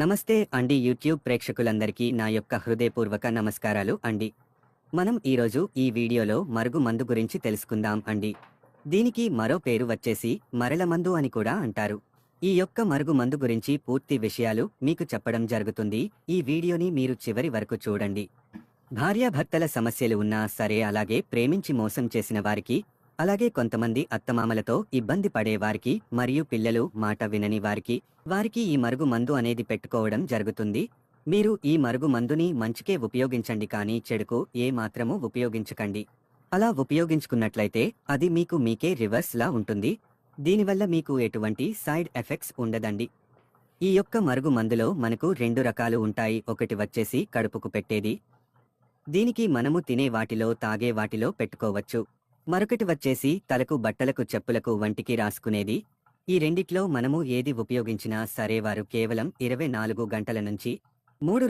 నమస్తే అండి యూట్యూబ్ ప్రేక్షకులందరికీ నా యొక్క హృదయపూర్వక నమస్కారాలు అండి. మనం ఈరోజు ఈ వీడియోలో మరుగు మందు గురించి తెలుసుకుందాం అండి. దీనికి మరో పేరు వచ్చేసి మరల మందు అని కూడా అంటారు. ఈ యొక్క మరుగు మందు గురించి పూర్తి విషయాలు మీకు చెప్పడం జరుగుతుంది. ఈ వీడియోని మీరు చివరి వరకు చూడండి. భార్యాభర్తల సమస్యలు ఉన్నా సరే, అలాగే ప్రేమించి మోసం చేసిన వారికి, అలాగే కొంతమంది అత్తమామలతో ఇబ్బంది పడేవారికి మరియు పిల్లలు మాట వినని వారికి ఈ మరుగు మందు అనేది పెట్టుకోవడం జరుగుతుంది. మీరు ఈ మరుగు మందుని మంచికే ఉపయోగించండి, కానీ చెడుకు ఏ మాత్రము ఉపయోగించకండి. అలా ఉపయోగించుకున్నట్లయితే అది మీకే రివర్స్ లా ఉంటుంది. దీనివల్ల మీకు ఎటువంటి సైడ్ ఎఫెక్ట్స్ ఉండదండి. ఈ యొక్క మరుగు మందులో మనకు రెండు రకాలు ఉంటాయి. ఒకటి వచ్చేసి కడుపుకు పెట్టేది, దీనికి మనము తినే వాటిలో తాగే వాటిలో పెట్టుకోవచ్చు. మరొకటి వచ్చేసి తలకు, బట్టలకు, చెప్పులకు, వంటికి రాసుకునేది. ఈ రెండిట్లో మనము ఏది ఉపయోగించినా సరే వారు కేవలం 24 గంటల నుంచి 3